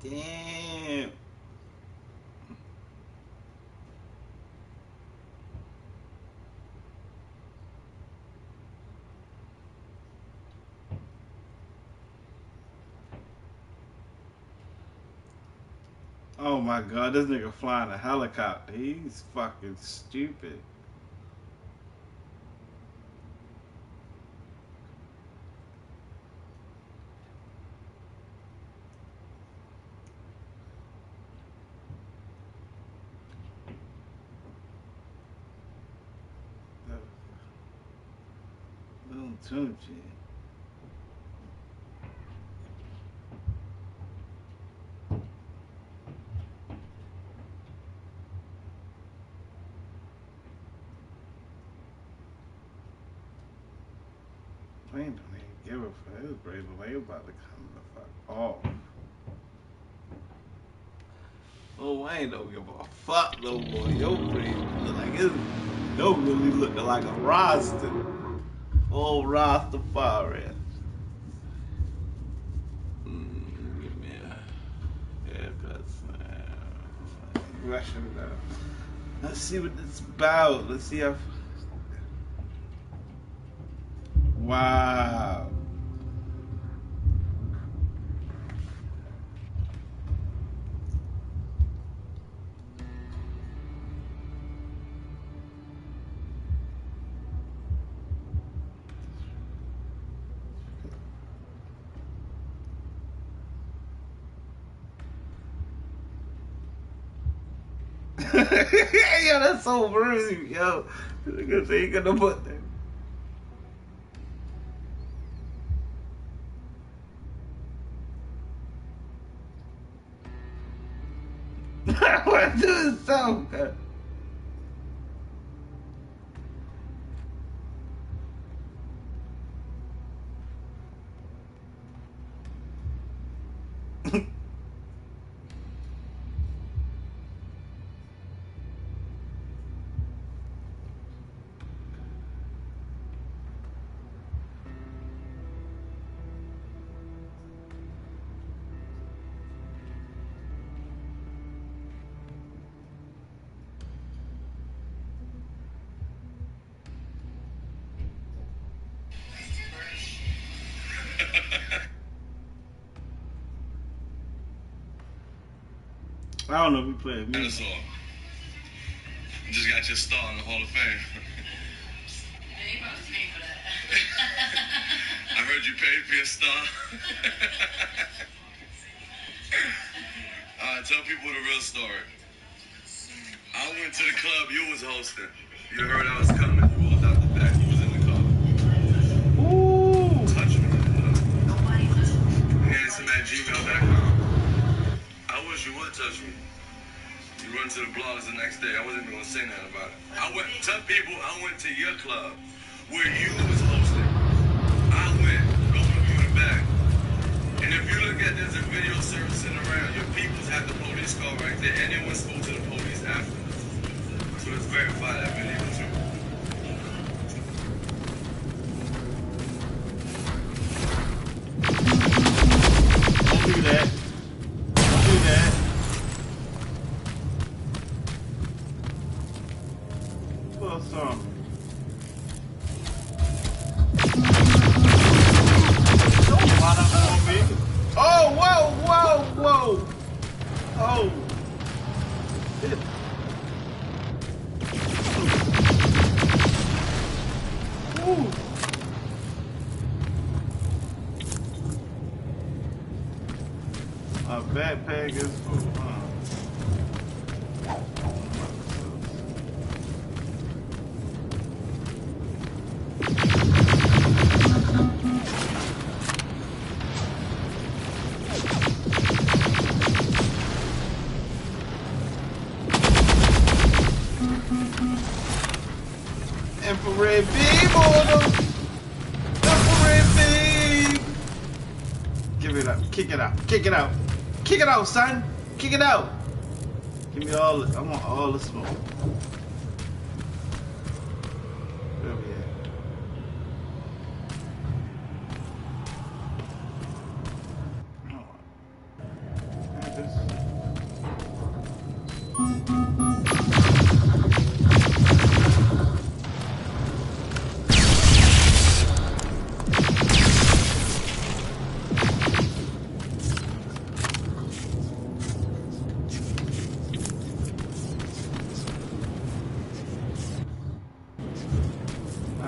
Damn. Oh my god, this nigga flying a helicopter. He's fucking stupid. Little Tunchi. Wayne don't even give a fuck. His brain was about to come the fuck off. Oh, Wayne don't give a fuck no more. Your brain look like it's don't really look like a roster. Old Rastafari. Give me a haircut. Russian now. Let's see what it's about. Let's see how. Wow. Yo, that's so rude, yo. Because they ain't gonna put that. What doing so? I don't know if we playing music. You just got your star in the Hall of Fame. You supposed to pay for that. I heard you paid for your star. Tell people the real story. I went to the club you was hosting. You heard I was coming. You walked out the back. You was in the car. Ooh. Touch me. Handsome@gmail.com. I wish you would touch me. You run to the blogs the next day. I wasn't even gonna say nothing about it. Tell people I went to your club where you was hosting. I went, opened you in the back. And if you look at there's a video servicing around, your peoples had the police call right there, and they went spoke to the police after. So let's verify that video too. Don't do that. Don't do that. Well, some. Don't run up on me. Oh, whoa, whoa, whoa. Oh. Shit. Ooh. A backpack is full, huh? Infrared beam on them! Infrared beam! Give it up. Kick it out. Kick it out. Kick it out, son. Kick it out. Give me all. I want all the smoke. Where we at? Oh.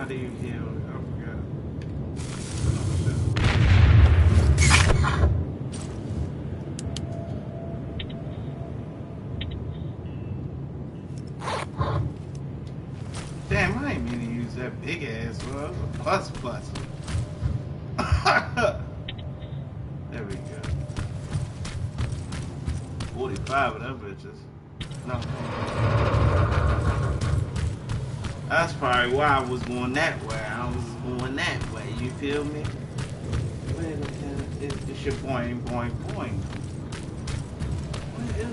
do you heal? I forgot. Damn, I ain't mean to use that big ass one. That was a plus. There we go. 45 of them bitches. No. That's probably why I was going that way. I was going that way. You feel me? Where the hell is it's your boing. What is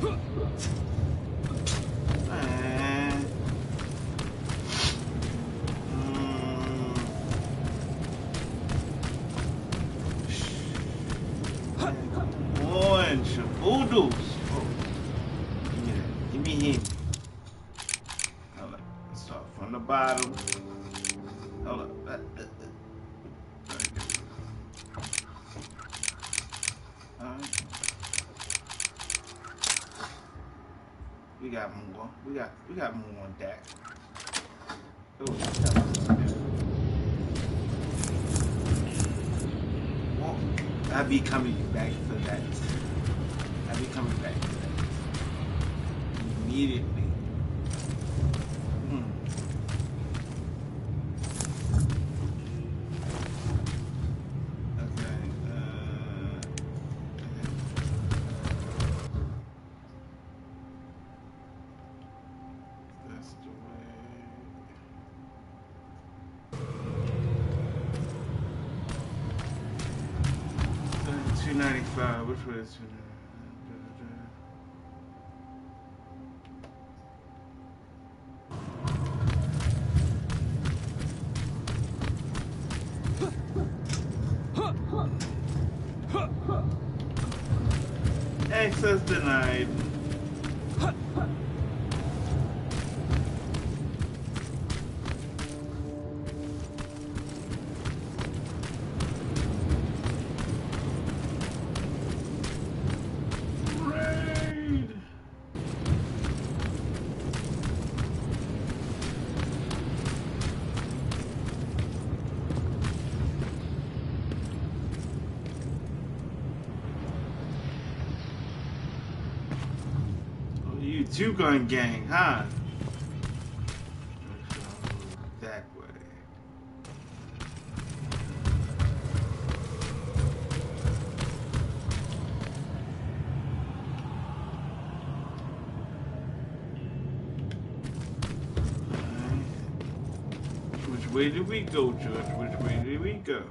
it? Man. Come on, shaboodles. Oh. Give me him. Hold up. Let's start from the bottom. Hold up. Alright. We got more. We got more on deck. Oh, I'll be coming back for that. I'll be coming back for that. Immediately. Which way is 295? Access denied. Two-gun gang, huh? That way. Which way did we go, George? Which way did we go?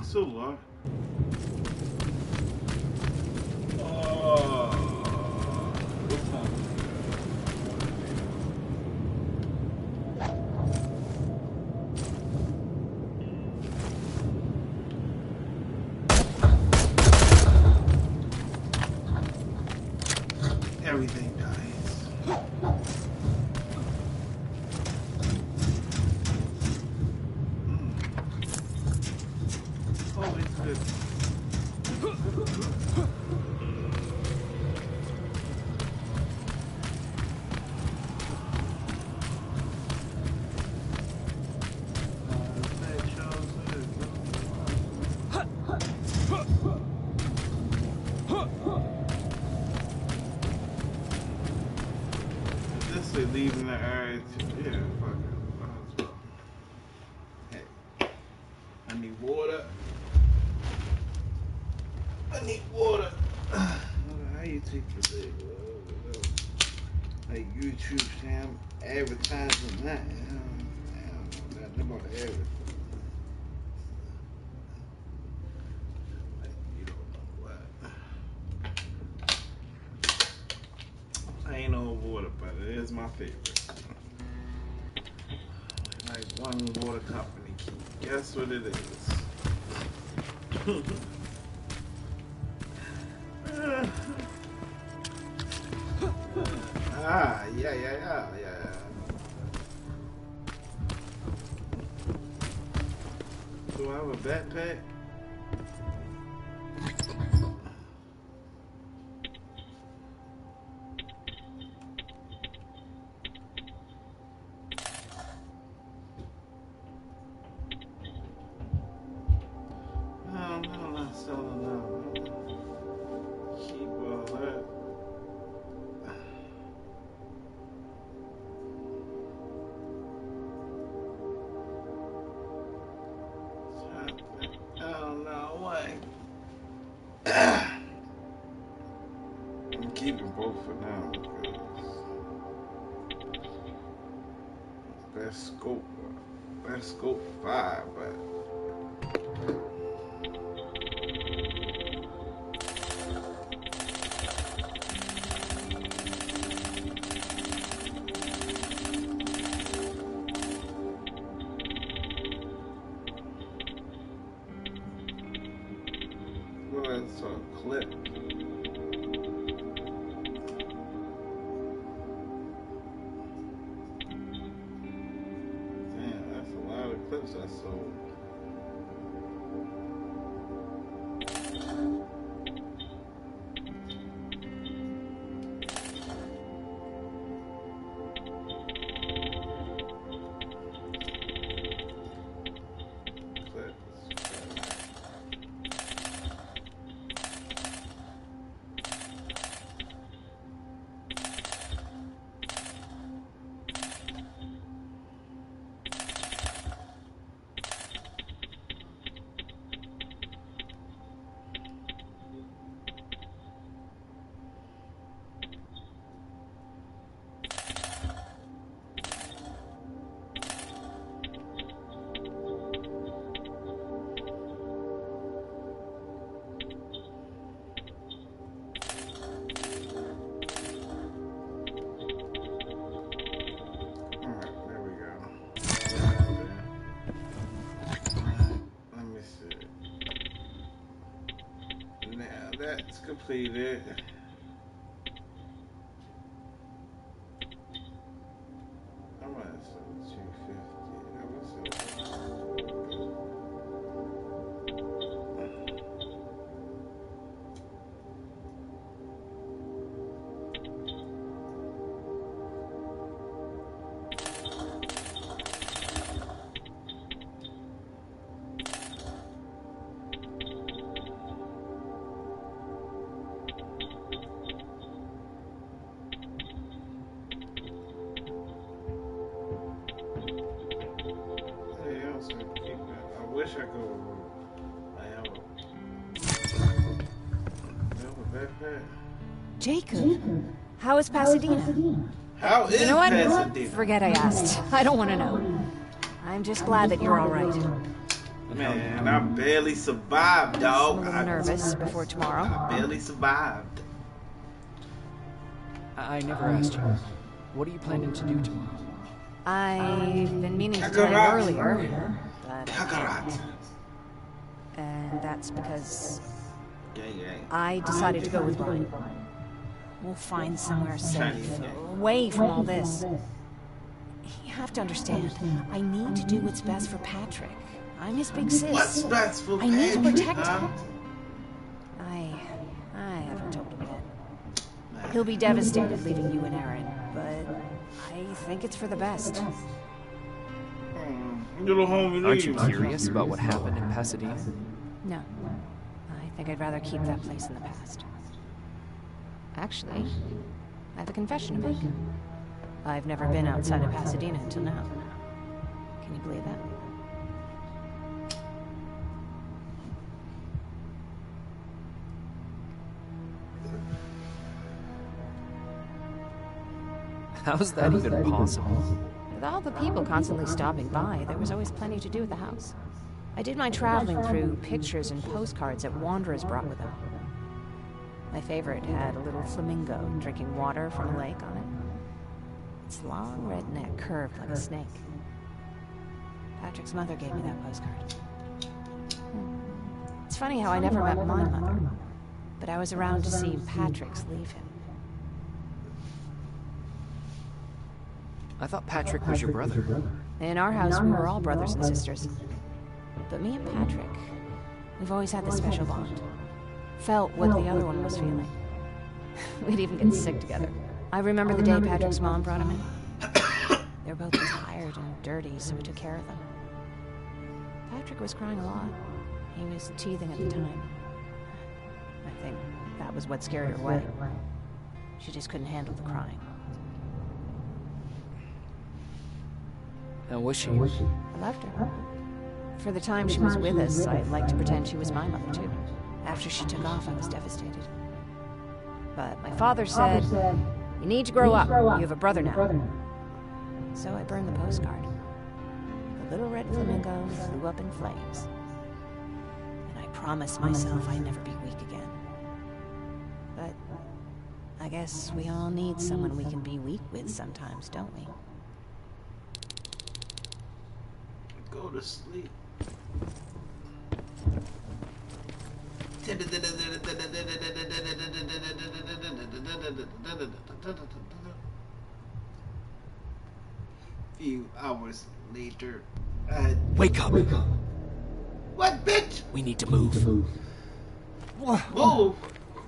So long. Oh, what's that? Everything dies. Leaving the area to, yeah, fuck it. Hey, I need water. How you take the big like YouTube Sam advertising that? I don't know nothing about everything. Like, you don't know what. I ain't no water, but it is my favorite. Like one water company key. Guess what it is? Yeah. Do I have a backpack? I'm keeping both for now because best scope 5, but that's a clip. Clips I sold. That's completed. I'm gonna sell 250. I'm gonna sell. I wish I could. I have a backpack. Jacob, how is Pasadena? How is You know what? Pasadena? Forget I asked. I don't want to know. I'm just glad that you're all right. Man, I barely survived, dog. I'm a little nervous before tomorrow. I barely survived. I never asked you. What are you planning to do tomorrow? I've been meaning to tell you earlier, but... Kakarat. And that's because Yeah. I decided to go with Ryan. We'll find somewhere safe, away from all this. You have to understand, I need to do what's best for Patrick. I'm his big sis. What's best for I need to Patrick, protect huh? him. I haven't told him yet. He'll be devastated leaving you and Aaron, but I think it's for the best. Little homie, Aren't you leave. curious about what happened in Pasadena? No. I think I'd rather keep that place in the past. Actually, I have a confession to make. I've never been outside of Pasadena until now. Can you believe that? How's that even possible? With all the people constantly stopping by, there was always plenty to do at the house. I did my traveling through pictures and postcards that wanderers brought with them. My favorite had a little flamingo drinking water from a lake on it. Its long red neck curved like a snake. Patrick's mother gave me that postcard. It's funny how I never met my mother, but I was around to see Patrick's leave him. I thought Patrick was your brother. In our house, we were all brothers and sisters. But me and Patrick, We've always had this special bond. Felt what the other one was feeling. We'd even get sick together. I remember the day Patrick's mom brought him in. They were both tired and dirty, so we took care of them. Patrick was crying a lot. He was teething at the time. I think that was what scared her away. She just couldn't handle the crying. How was she? I loved her. For the time she was with us, I liked to pretend she was my mother, too. After she took off, I was devastated. But my father said, "You need to grow up. You have a brother now." So I burned the postcard. The little red flamingo flew up in flames. And I promised myself I'd never be weak again. But I guess we all need someone we can be weak with sometimes, don't we? Go to sleep. Few hours later, Wake up! what, bitch? We need to move. Move!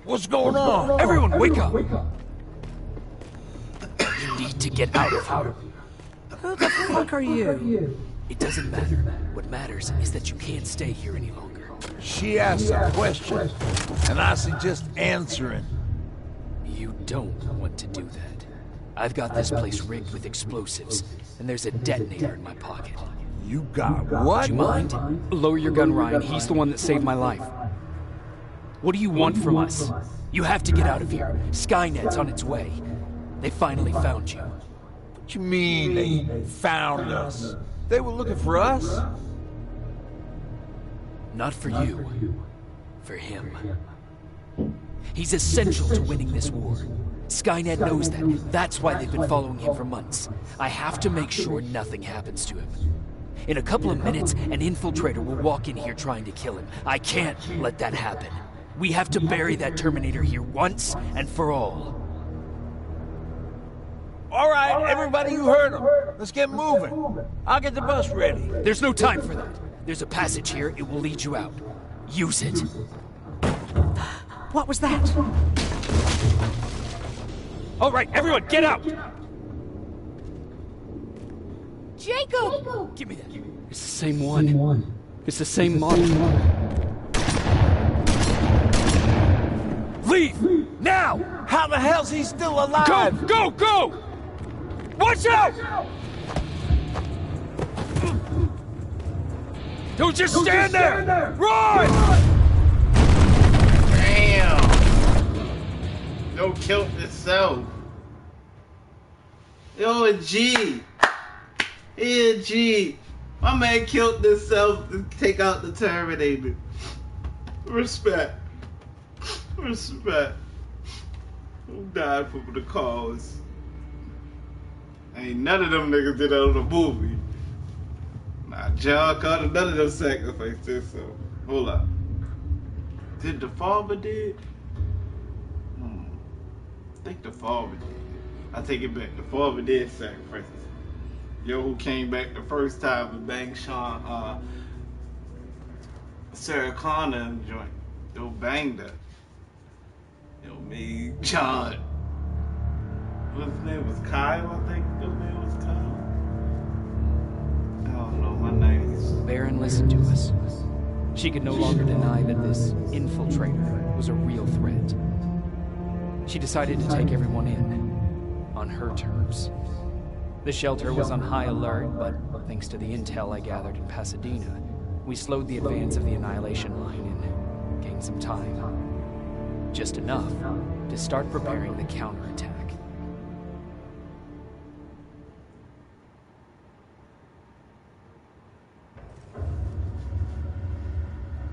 What's going on? Everyone, wake up! You need to get out of here. Who the fuck are you? It doesn't matter. What matters is that you can't stay here any longer. She asked a question, and I suggest answering. You don't want to do that. I've got this place rigged with explosives, and there's a detonator in my pocket. You got what? Do you mind? Lower your gun, Ryan. He's the one that saved my life. What do you want from us? You have to get out of here. Skynet's on its way. They finally found you. What you mean they found us? They were looking for us? Not for you. For him. He's essential to winning this war. Skynet knows that. That's why they've been following him for months. I have to make sure nothing happens to him. In a couple of minutes, an infiltrator will walk in here trying to kill him. I can't let that happen. We have to bury that Terminator here once and for all. All right, everybody, you heard him. Let's get moving. I'll get the bus ready. There's no time for that. There's a passage here. It will lead you out. Use it. What was that? All right, everyone, get out! Jacob! Give me that. It's the same one. It's the same model. Leave! Now! How the hell's he still alive? Go! Go! Watch out! Don't just stand there! Run! Damn! Yo, killed himself. Yo, a G. He a G. My man killed himself to take out the Terminator. Respect. Respect. Who died for the cause? Ain't none of them niggas did that on the movie. Nah, John Carter, none of them sacrificed this, so hold up. Did the farmer did? I think the farmer did. I take it back. The farmer did sacrifice. Yo, who came back the first time and banged Sarah Connor in the joint. Yo, banged her. Yo, me, John. What's his name was Kyle, I think. His name was Kyle. I don't know, my name is... Baron listened to us. She could no longer deny that this infiltrator was a real threat. She decided to take everyone in, on her terms. The shelter was on high alert, but thanks to the intel I gathered in Pasadena, we slowed the advance of the Annihilation Line and gained some time. Just enough to start preparing the counterattack.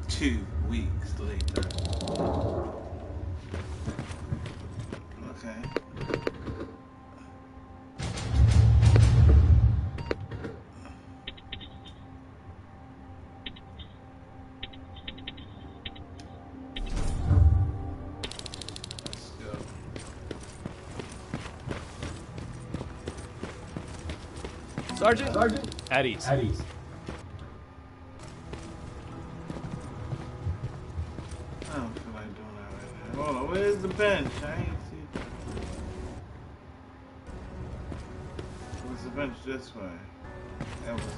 2 weeks later. Okay. Let's go. Sergeant? At ease. don't feel like doing that right now. Hold on, where's the bench? I ain't see it. Where's the bench this way? That was it.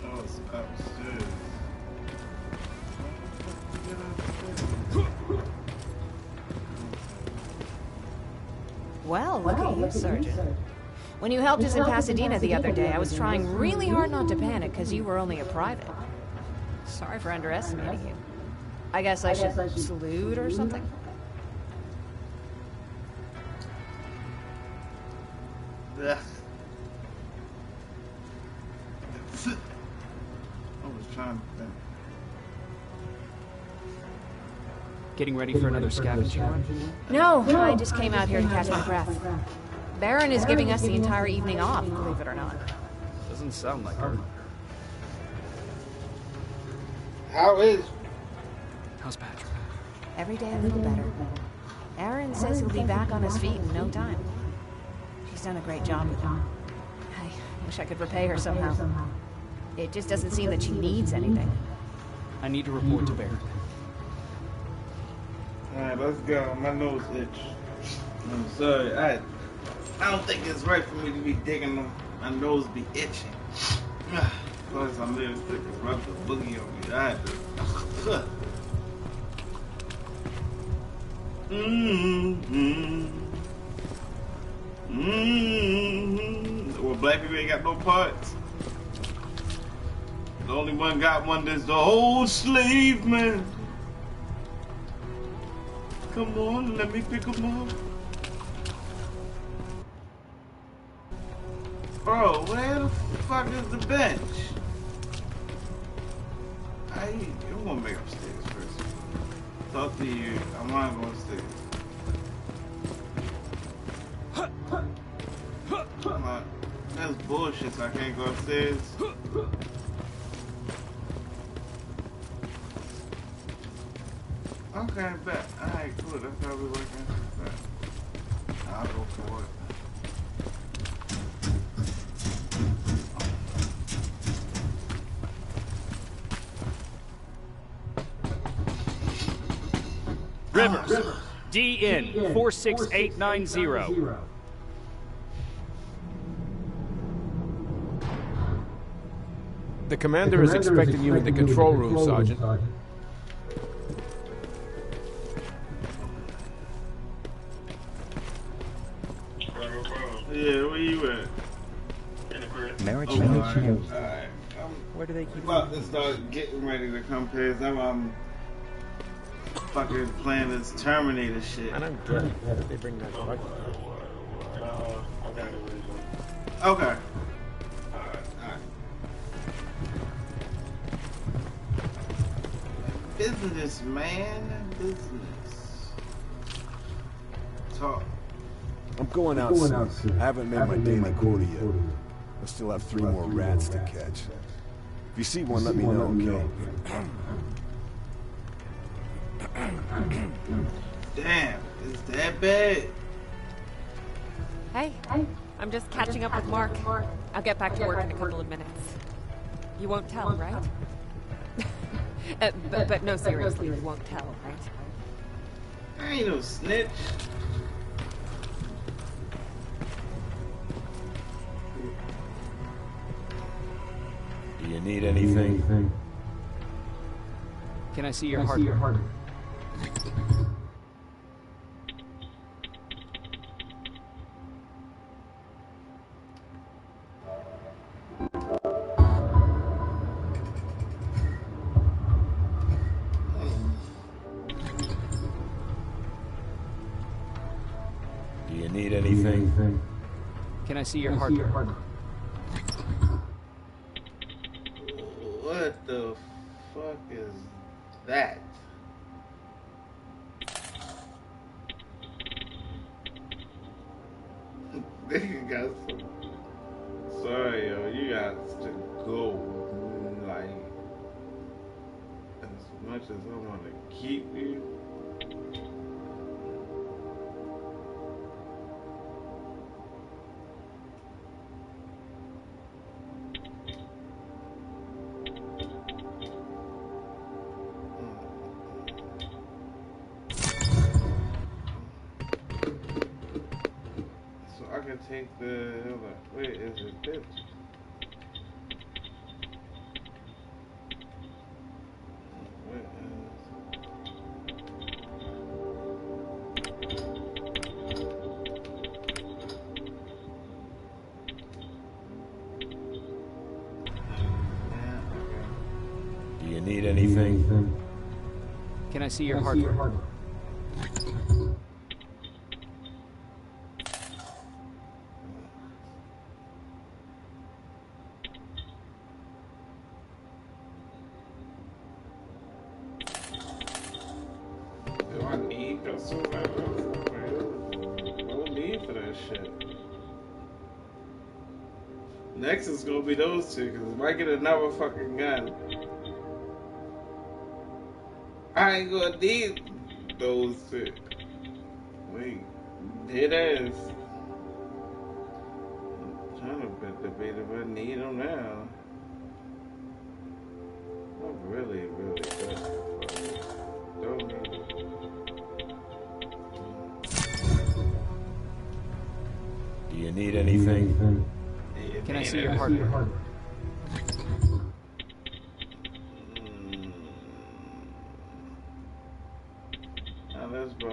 Oh, it's upstairs. Well, look at you, Sergeant. When you helped us in Pasadena the other day, I was trying really hard not to panic because you were only a private. Sorry for underestimating you. I guess I should salute or something? Ugh. I was trying to think. Getting ready for another scavenging run? No, I just came out here to catch my breath. Baron is giving us the entire evening off, believe it or not. Doesn't sound like her. How is? How's Patrick? Every day a little better. Aaron says he'll be back on his feet in no time. She's done a great job with him. I wish I could repay her somehow. It just doesn't seem that she needs anything. I need to report to Baron. Alright, let's go. My nose itch. I'm sorry. I don't think it's right for me to be digging them. My nose be itching. Plus, I'm living sick and rub the boogie on me. I had to. Well, black people ain't got no parts. The only one got one that's the old slave man. Come on, let me pick him up. Bro, where the fuck is the bench? I'm gonna make upstairs first. Talk to you. I wanna go upstairs. Come on. That's bullshit, so I can't go upstairs. Okay, bet. Alright, cool. That's how we working. Bet. I'll go for it. Rivers, DN 46890. The commander is expecting you in the control room, Sergeant. Yeah, where you at? Marriage. Alright. Where do they keep About to start getting ready to come past. I'm fucking playing this Terminator shit. I don't get it. Why did they bring that back? Okay. Alright. Business, man. Business. Talk. I'm going out soon. I haven't made my daily quota yet. I still have 3 more rats to catch. If you see one, let me know, okay? Damn, is that bad? Hey, I'm just catching up with Mark. I'll get back to work in a couple of minutes. You won't tell, right? but no, seriously, you won't tell, right? I ain't no snitch. Do you need anything? Can I see your hardware? Do you need anything? Can I see your hardware? What the fuck is that? Nigga got some. Sorry, yo, you got to go. Like, as much as I want to keep you, could take the. Hold on. Where is it? Bitch. Do you need anything? Can I see your hardware? Do I need customer? No need for that shit. Next is gonna be those two, because if I get another fucking gun, I ain't gonna need those two. Wait, dead ass. I'm trying to debate if I need them now. I'm really good. Don't need them. Do you need anything? Can I see your hardware? Now let's buy.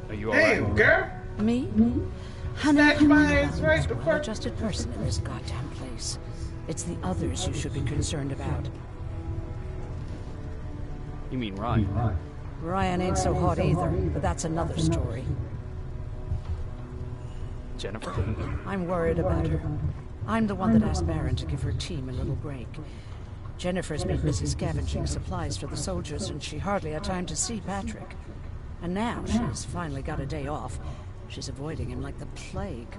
Are you alright? Damn, girl! Me? Honey, Snatch I'm my not ass right the the fuck. adjusted person in this goddamn place. It's the others you should be concerned about. You mean Ryan? Ryan ain't so hot either, but that's another story. Jennifer? I'm worried about her. I'm the one that asked Baron to give her team a little break. Jennifer's been busy scavenging supplies for the soldiers, and she hardly had time to see Patrick. And now she's finally got a day off. She's avoiding him like the plague.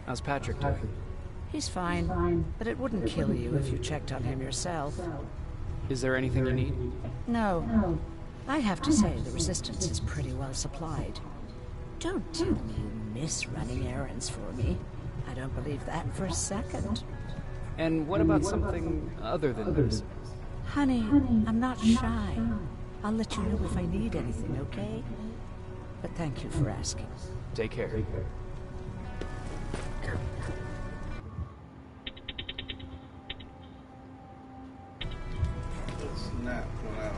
How's Patrick doing? He's fine, but it wouldn't kill you if you checked on him yourself. Is there anything you need? No. I have to say the Resistance is pretty well supplied. Don't tell me you miss running errands for me. I don't believe that for a second. And what about something other than this? Honey, I'm not shy. I'll let you know if I need anything, okay? But thank you for asking. Take care. Let's not go out.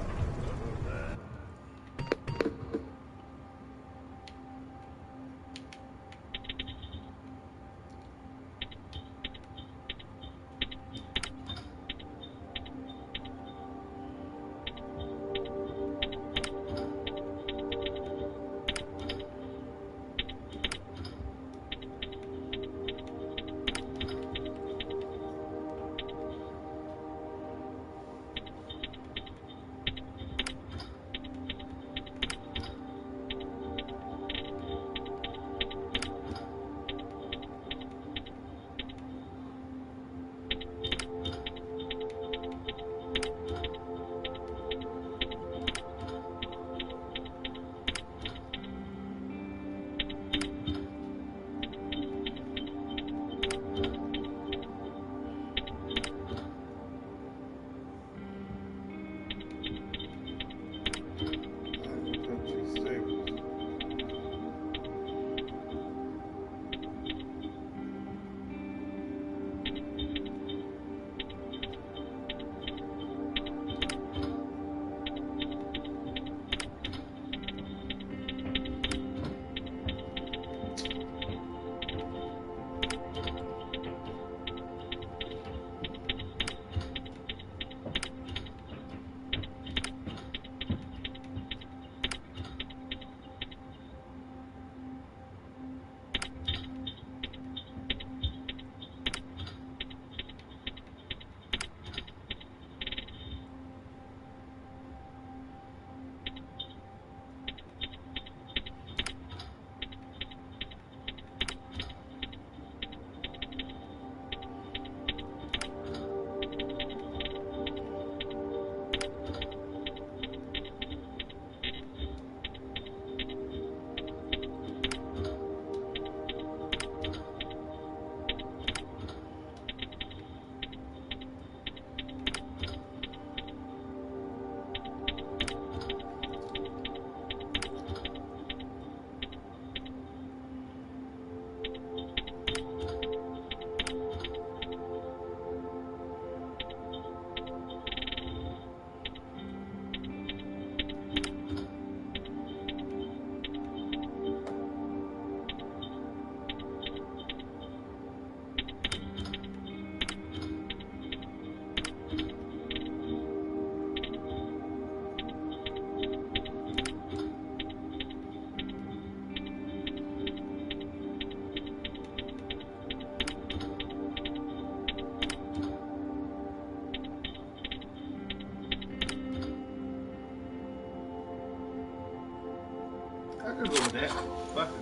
I could go with that. Fuck it.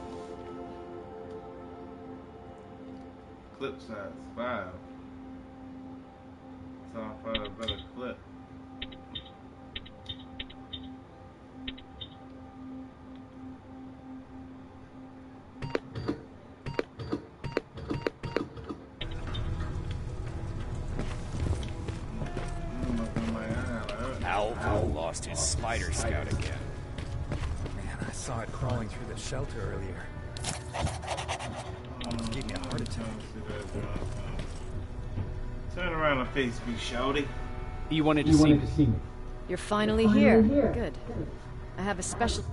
Clip size 5. So I'll find a better clip. Alvo lost his spider scout again. Man, I saw it crawling through the shelter earlier. Almost gave me a heart attack. Turn around and face me, shouty. You wanted to see me. You're finally here. Good. I have a special...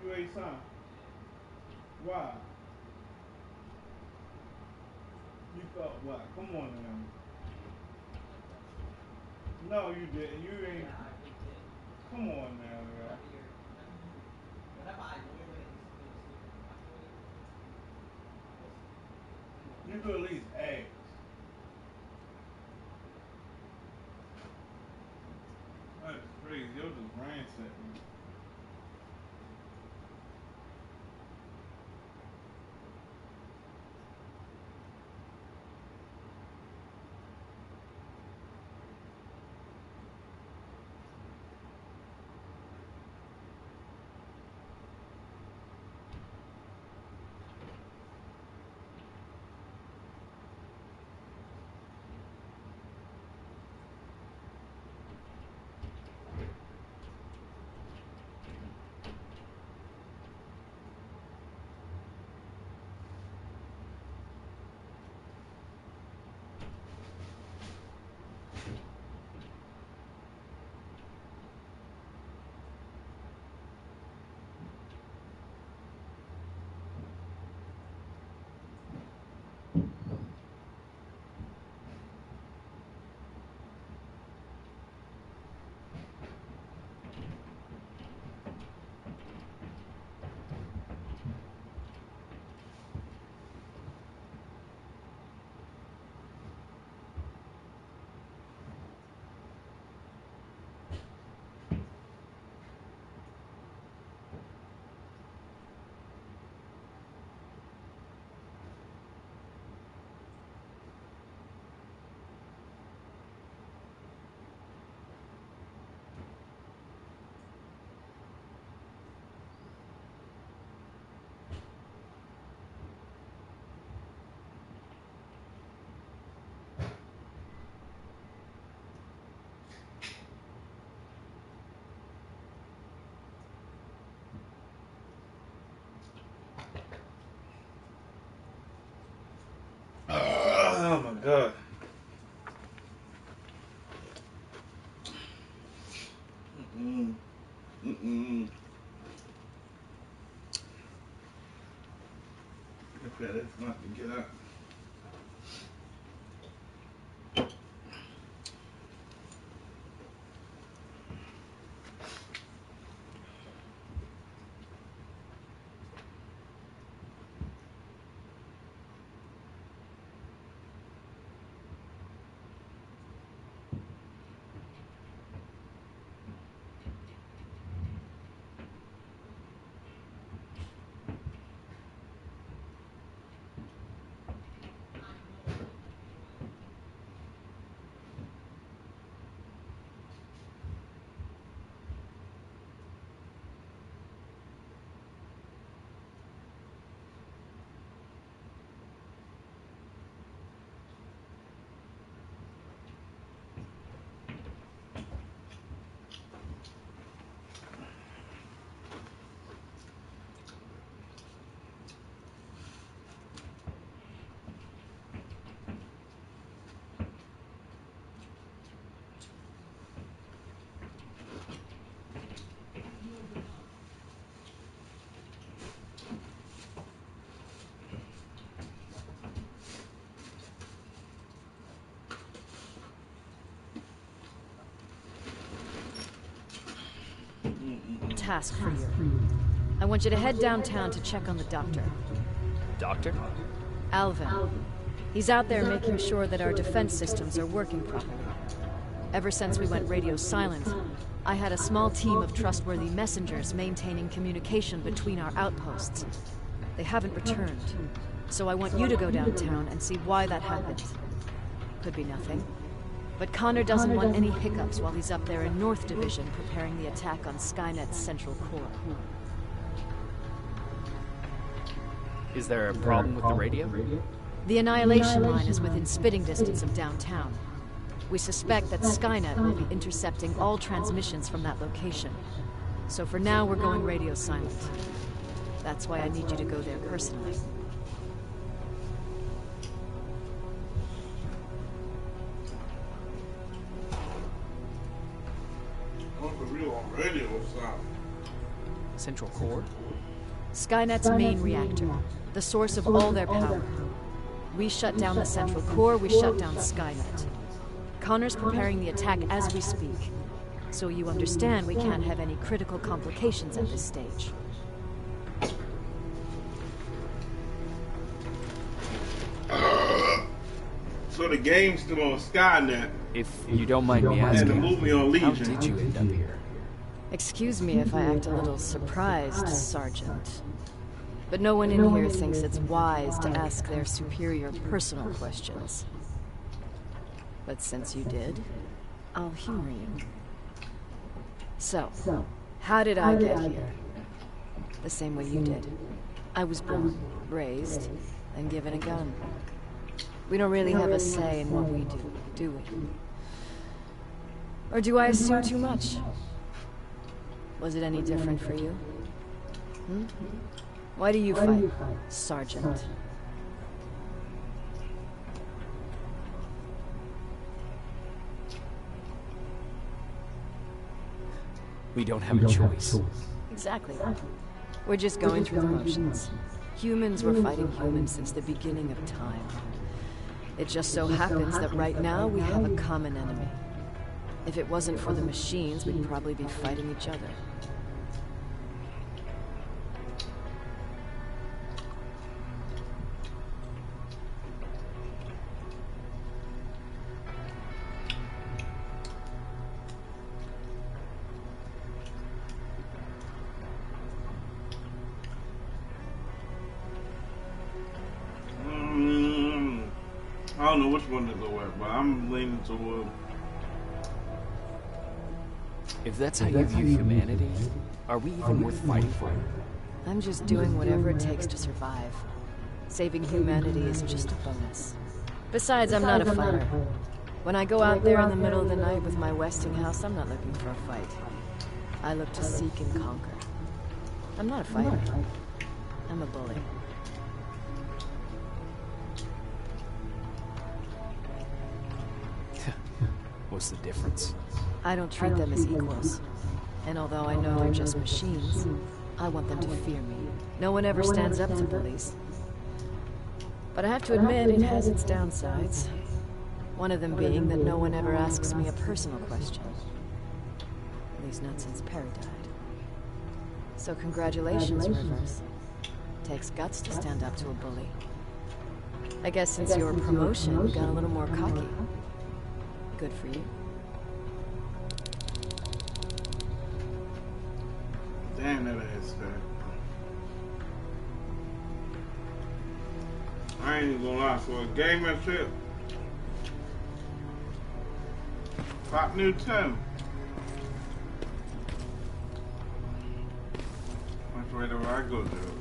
You ain't son. Why? You thought what? Come on now. No, you didn't. You ain't. Come on now, yo. You could at least ask. That's crazy. Yo just ransacked me. task for you. I want you to head downtown to check on the doctor. Doctor? Alvin. He's out there making sure that our defense systems are working properly. Ever since we went radio silent, I had a small team of trustworthy messengers maintaining communication between our outposts. They haven't returned, so I want you to go downtown and see why that happened. Could be nothing. But Connor doesn't want any hiccups while he's up there in North Division preparing the attack on Skynet's central core. Is there a problem with the radio? The Annihilation line is within spitting distance of downtown. We suspect that Skynet will be intercepting all transmissions from that location. So for now, we're going radio silent. That's why I need you to go there personally. Central core? Skynet's main reactor, the source of all their power. We shut down the central core, we shut down Skynet. Connor's preparing the attack as we speak, so you understand we can't have any critical complications at this stage. So the game's still on Skynet. If you don't mind me asking, and the movie on Legion. how did you end up here? Excuse me if I act a little surprised, Sergeant. But no one in here thinks it's wise to ask their superior personal questions. But since you did, I'll humor you. So, how did I get here? The same way you did. I was born, raised, and given a gun. We don't really have a say in what we do we? Or do I assume too much? Was it any different for you? Why do you fight, Sergeant? We don't have a choice. Exactly. We're just going through the motions. Humans were fighting humans since the beginning of time. It just so happens that right now we have a common enemy. If it wasn't for the machines, we'd probably be fighting each other. I don't know which one to go with, but I'm leaning toward. If that's how you view humanity, are we even worth fighting for? I'm just doing whatever it takes to survive. Saving humanity is just a bonus. Besides, I'm not a fighter. When I go out there in the middle of the night with my Westinghouse, I'm not looking for a fight. I look to seek and conquer. I'm not a fighter. I'm a bully. What's the difference? I don't treat them as equals. And although I know they're just machines, I want them to fear me. No one ever stands up to bullies. But I have to admit, it has its downsides. One of them being that no one ever asks me a personal question. At least not since Perry died. So congratulations, Rivers. Takes guts to stand up to a bully. I guess since your promotion, you got a little more cocky. Good for you. Damn, that ass fat. I ain't even gonna lie, for a game that shit. Pop new 10. That's wherever I go to.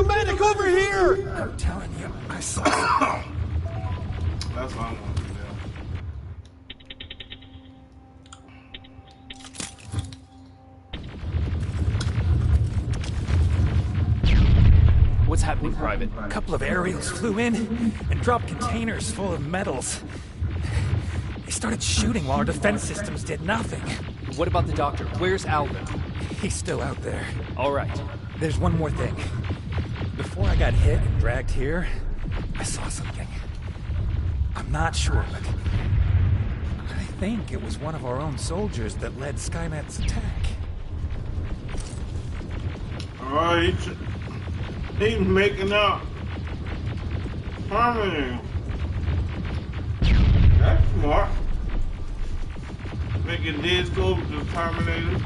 a medic over here! I'm telling you, I saw That's what I'm gonna do What's happening, Private? a couple of aerials flew in and dropped containers full of metals. They started shooting while our defense systems did nothing. What about the doctor? Where's Alvin? He's still out there. All right. There's one more thing. Before I got hit and dragged here, I saw something. I'm not sure, but I think it was one of our own soldiers that led Skynet's attack. Alright. He's making up. Harmony. That's smart. Making dead scope to Terminator.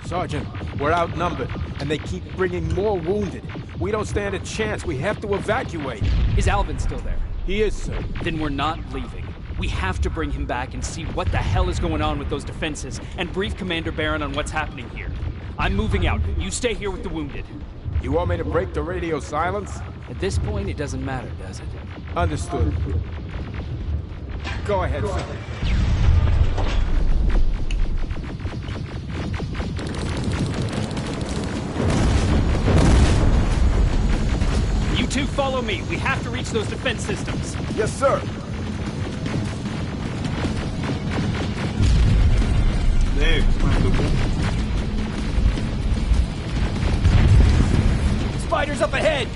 Sergeant, we're outnumbered, and they keep bringing more wounded. We don't stand a chance. We have to evacuate. Is Alvin still there? He is, sir. Then we're not leaving. We have to bring him back and see what the hell is going on with those defenses and brief Commander Barron on what's happening here. I'm moving out. You stay here with the wounded. You want me to break the radio silence? At this point, it doesn't matter, does it? Understood. Go ahead, sir. You two follow me. We have to reach those defense systems. Yes, sir. Spiders up ahead!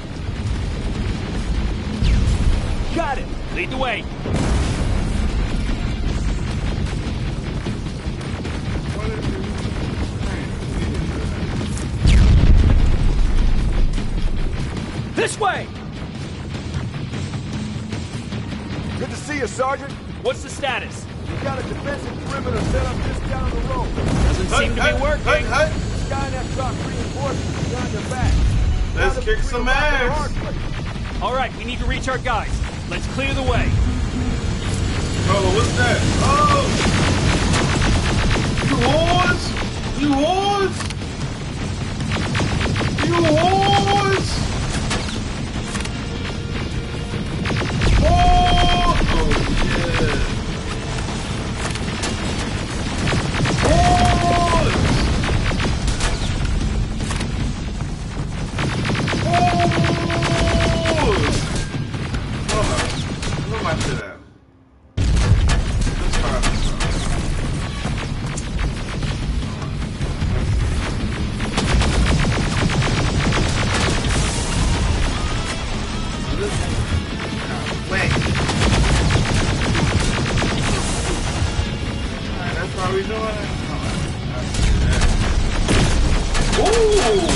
Got him! Lead the way! This way! Good to see you, Sergeant. What's the status? We got a defensive perimeter set up just down the road. Doesn't seem to be working. Skynet dropped reinforcements behind your back. Let's kick some ass. All right, we need to reach our guys. Let's clear the way. Oh, what's that? Oh! You whores! You whores! You whores! Oh! Oh, yeah. Where my shit at? Let's try this. Wait. Alright, that's why we doing it. Ooh!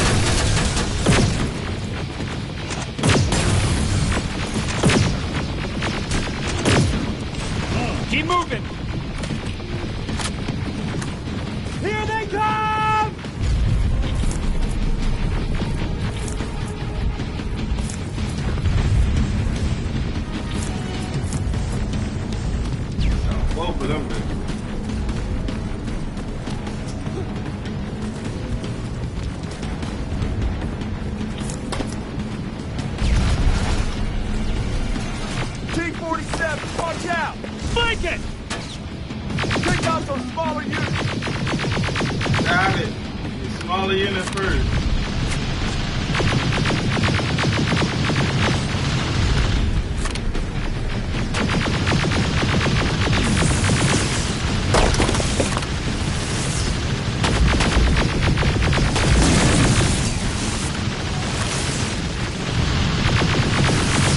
Keep moving! Here they come! Both of them, baby. T-47, watch out! Flank it! Take out those smaller units! Got it. The smaller unit first.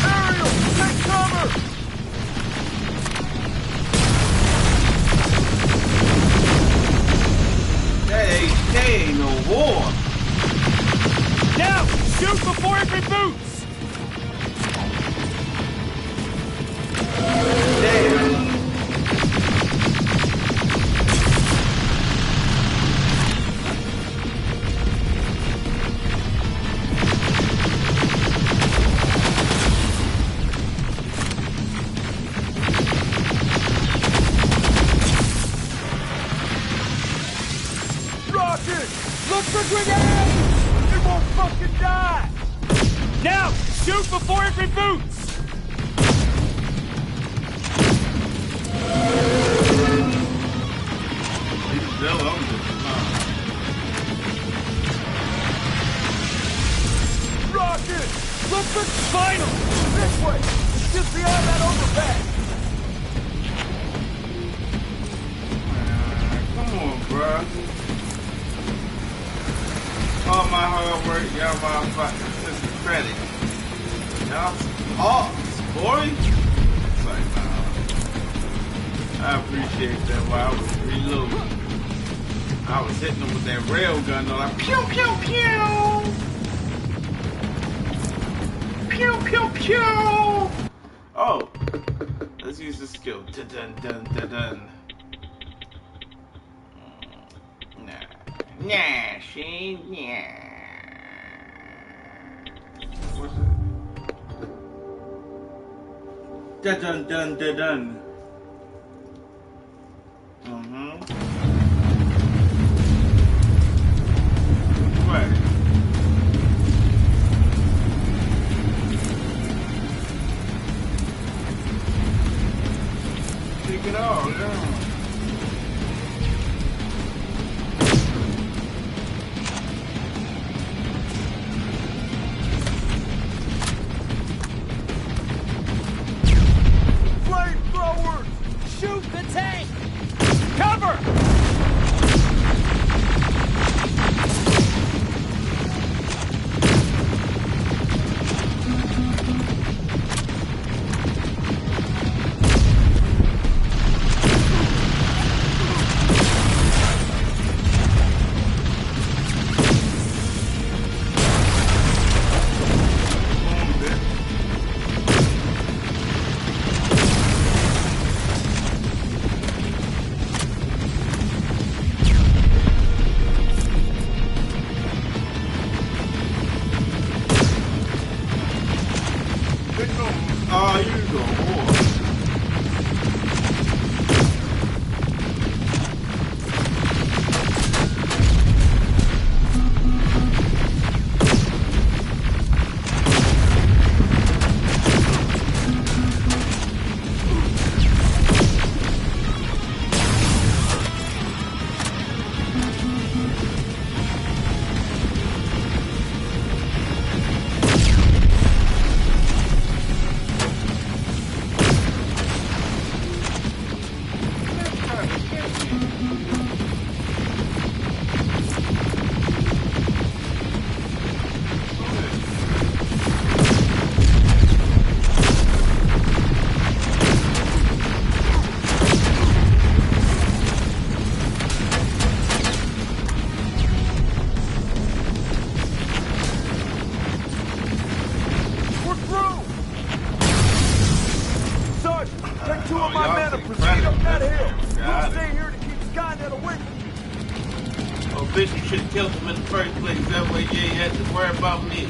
Ariel, take cover! That ain't no war. Now, shoot before it reboots! Damn. Rock Sergeant! Look for grenades! It won't fucking die! Now! Shoot before it reboots! He's still on this. Rocket! Look for final! This way! Just beyond that overpass! Come on, bruh. All my hard work, y'all motherfuckers took the credit. Y'all boy. It's like, nah. I appreciate that while I was reloading. I was hitting them with that rail gun, though, like pew pew pew! Pew pew pew! Oh, let's use the skill. Dun dun dun dun dun. Nah, she, yeah. What's it? Dun dun dun dun dun. What? Take it all, yeah. Shoot the tank! Cover! Oh, you go more. Two of my men are proceeding up that hill. We'll stay here to keep Skynet away. Oh, bitch, you should have killed him in the first place. That way you ain't had to worry about me.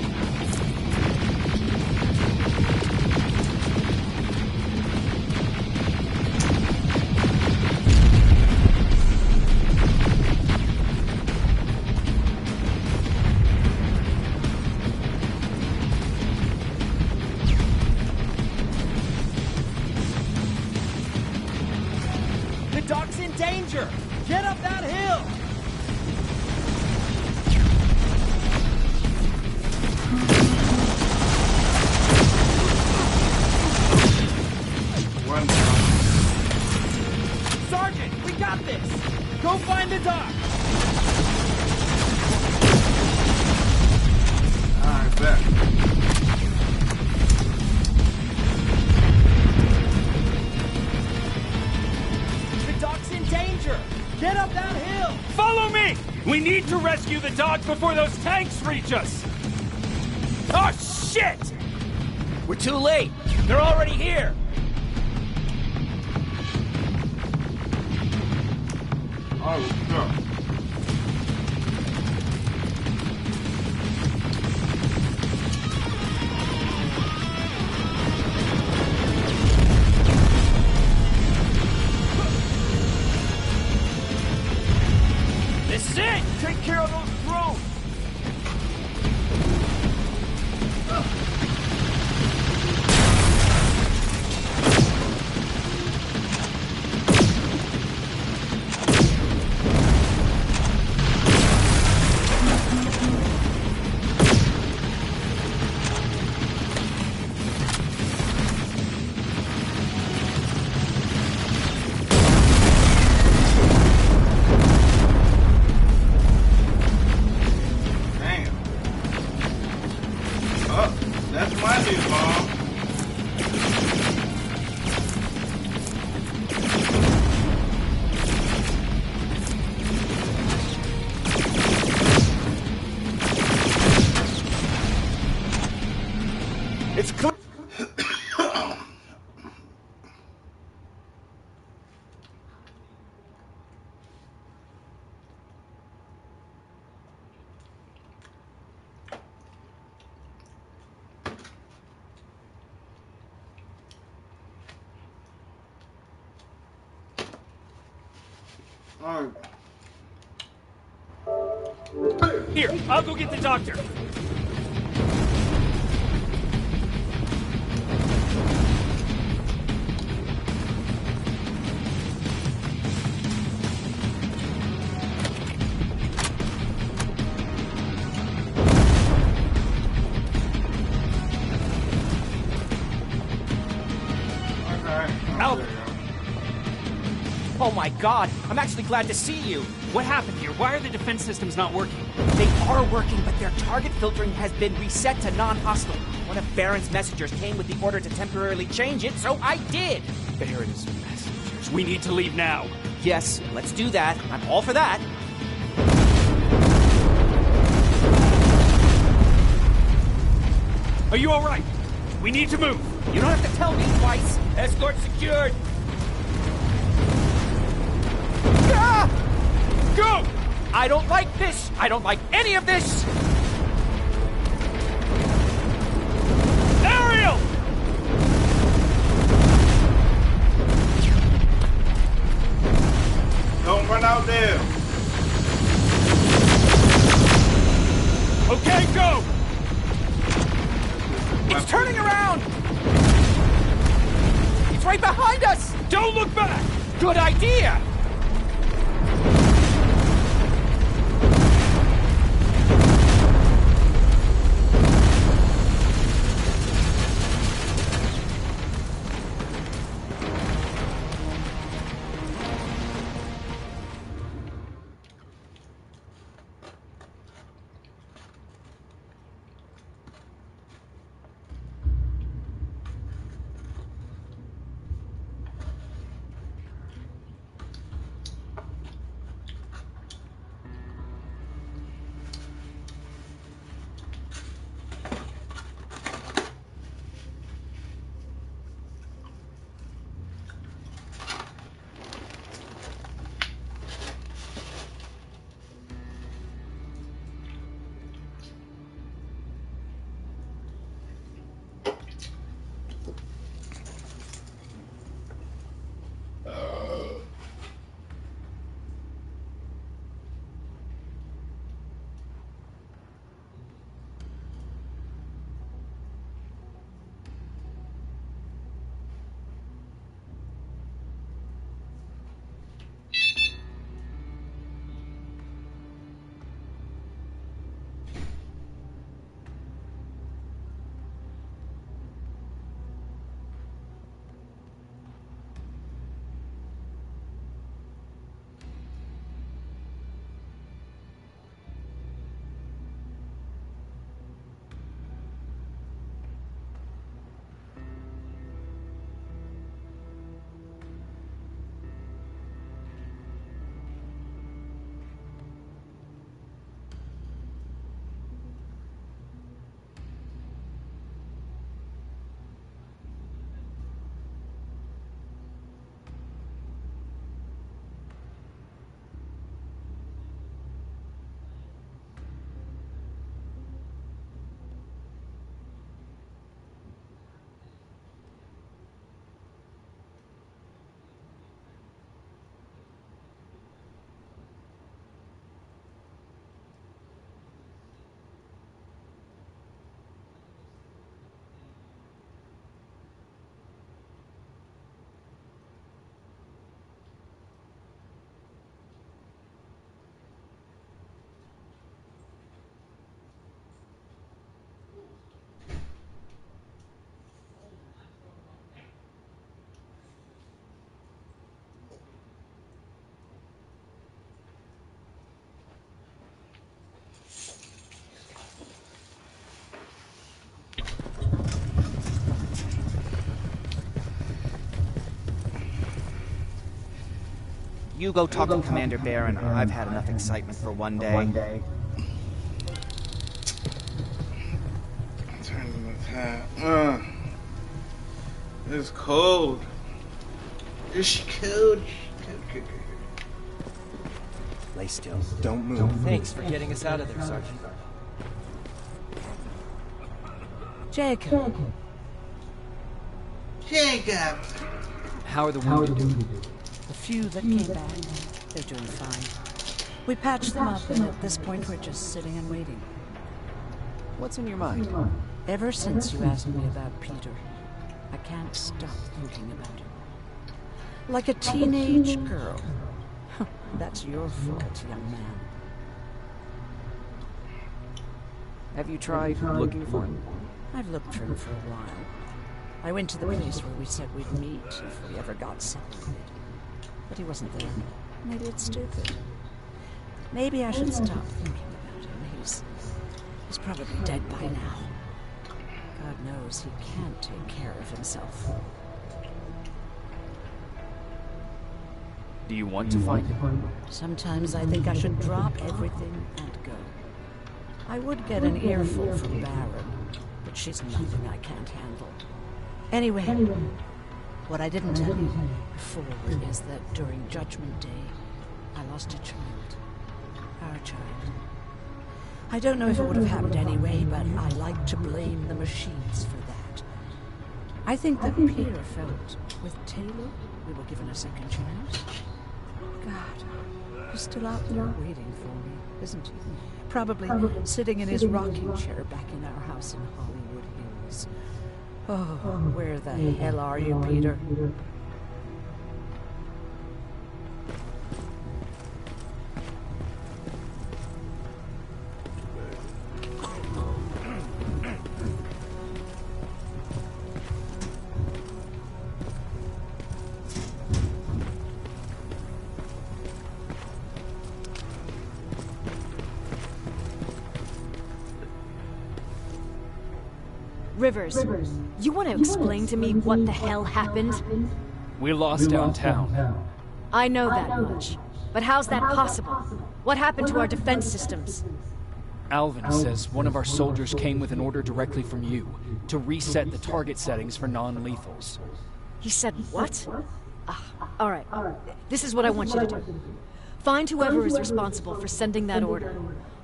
The dock's in danger! Get up that hill! One down. Sergeant, we got this! Go find the dock! Alright, bet. Get up that hill! Follow me! We need to rescue the dock before those tanks reach us! Oh, shit! We're too late! They're already here! Oh, go. This is it! Take care Where are those drones? It's clear. Here, I'll go get the doctor. Albert! Oh my god, I'm actually glad to see you. What happened here? Why are the defense systems not working? They are working, but their target filtering has been reset to non-hostile. One of Baron's messengers came with the order to temporarily change it, so I did. Baron's messengers. We need to leave now. Yes, let's do that. I'm all for that. Are you all right? We need to move. You don't have to tell me twice. Escort secured. Ah! Go! I don't like this. I don't like any of this. Ariel! Don't run out there. Okay, go! It's turning around! It's right behind us! Don't look back! Good idea! You go talk to Commander Barron. I've had enough excitement for one day. Turn the tap. It's cold. It's cold. Lay still. Don't move. Thanks for getting us out of there, Sergeant. Jacob. How are the wounded doing? The few that came back, they're doing fine. We patched them up, and at this point we're just sitting and waiting. What's in your mind? Ever since you asked me about Peter, I can't stop thinking about him. Like a teenage girl. That's your fault, young man. Have you tried looking for him? I've looked for him for a while. I went to the place where we said we'd meet if we ever got separated. But he wasn't there. Maybe it's stupid. Maybe I should stop thinking about him. He's probably dead by now. God knows he can't take care of himself. Do you want to find him? Sometimes I think I should drop everything and go. I would get an earful from Baron, but she's nothing I can't handle. Anyway, what I didn't tell you before is that during Judgment Day, I lost a child. Our child. I don't know if it would have happened anyway, but I like to blame the machines for that. I think that Peter felt with Taylor we were given a second chance. God, he's still out there waiting for me, isn't he? Probably sitting in his rocking chair back in our house in Hollywood Hills. Oh, where the hell are you, Peter? Rivers, you want to explain to me what the hell happened? We lost downtown. I know that much. But how's that possible? What happened to our defense systems? Alvin says one of our soldiers came with an order directly from you to reset the target settings for non-lethals. He said what? All right. This is what I want you to do. Find whoever is responsible for sending that order.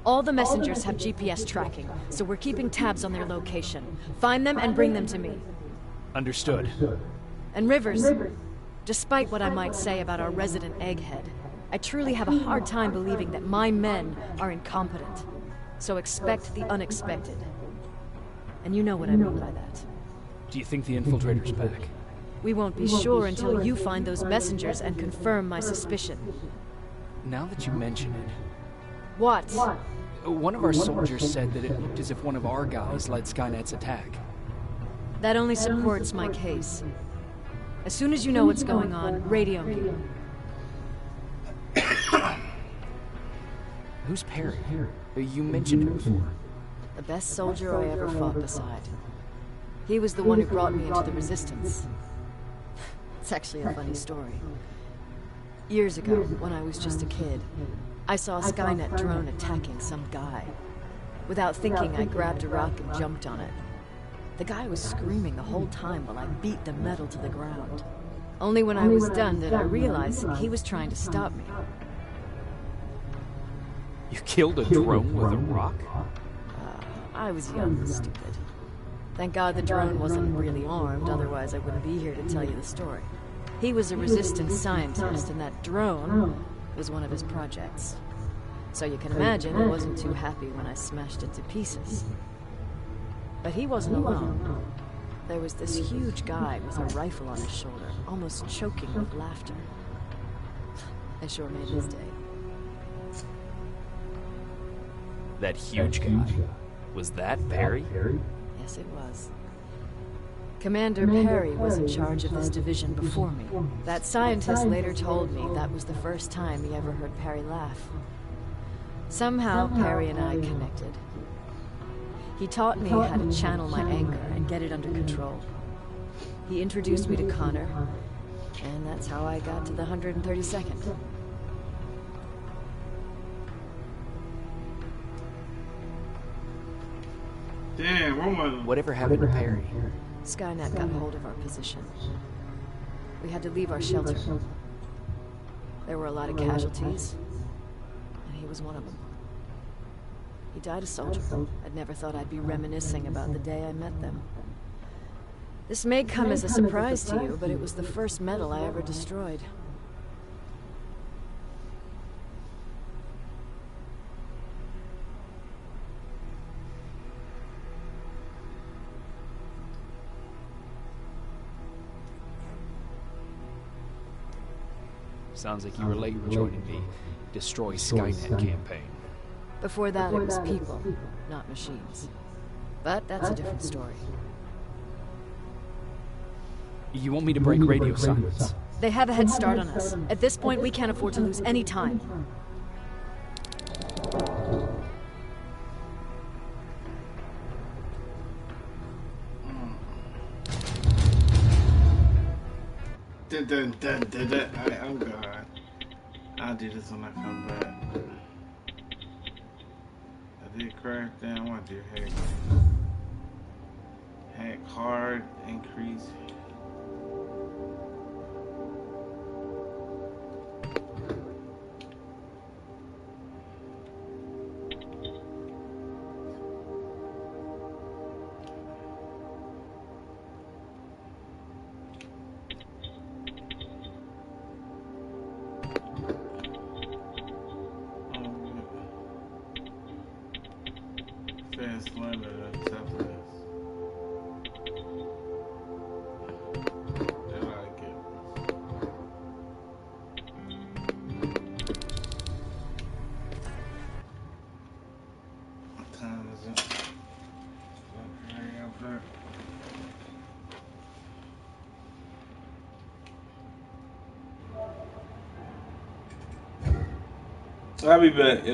All the messengers have GPS tracking, so we're keeping tabs on their location. Find them and bring them to me. Understood. And Rivers, despite what I might say about our resident egghead, I truly have a hard time believing that my men are incompetent. So expect the unexpected. And you know what I mean by that. Do you think the infiltrator's back? We won't be sure until you find those messengers and confirm my suspicion. Now that you mention it... What? One of our soldiers said that it looked as if one of our guys led Skynet's attack. That only supports my case. As soon as you know what's going on, radio me. Who's Perry? You mentioned him before. The best soldier I ever fought beside. He was the one who brought me into the Resistance. It's actually a funny story. Years ago, when I was just a kid, I saw a Skynet drone attacking some guy. Without thinking, I grabbed a rock and jumped on it. The guy was screaming the whole time while I beat the metal to the ground. Only when I was done did I realize he was trying to stop me. You killed a drone with a rock? I was young and stupid. Thank God the drone wasn't really armed, otherwise I wouldn't be here to tell you the story. He was a Resistance scientist, and that drone was one of his projects. So you can imagine I wasn't too happy when I smashed it to pieces. But he wasn't alone. There was this huge guy with a rifle on his shoulder, almost choking with laughter. I sure made his day. That huge guy. Was that Perry? Yes, it was. Commander Perry was in charge of this division before me. That scientist later told me that was the first time he ever heard Perry laugh. Somehow, Perry and I connected. He taught me how to channel my anger and get it under control. He introduced me to Connor, and that's how I got to the 132nd. Damn, woman. Whatever happened to Perry? Skynet got hold of our position. We had to leave our shelter. There were a lot of casualties, and he was one of them. He died a soldier. I'd never thought I'd be reminiscing about the day I met them. This may come as a surprise to you, but it was the first medal I ever destroyed. Sounds like you were late joining the Destroy Skynet campaign. Before that, it was people, not machines. But that's a different story. You want me to break radio silence? They have a head start on us. At this point, we can't afford to lose any time. Dun, dun, dun, dun. I'm good. I'll do this when I come back. I did crash down. I want to do hack card increase. Fast limit of toughness. I like it. What time is it? I'll be back, yo.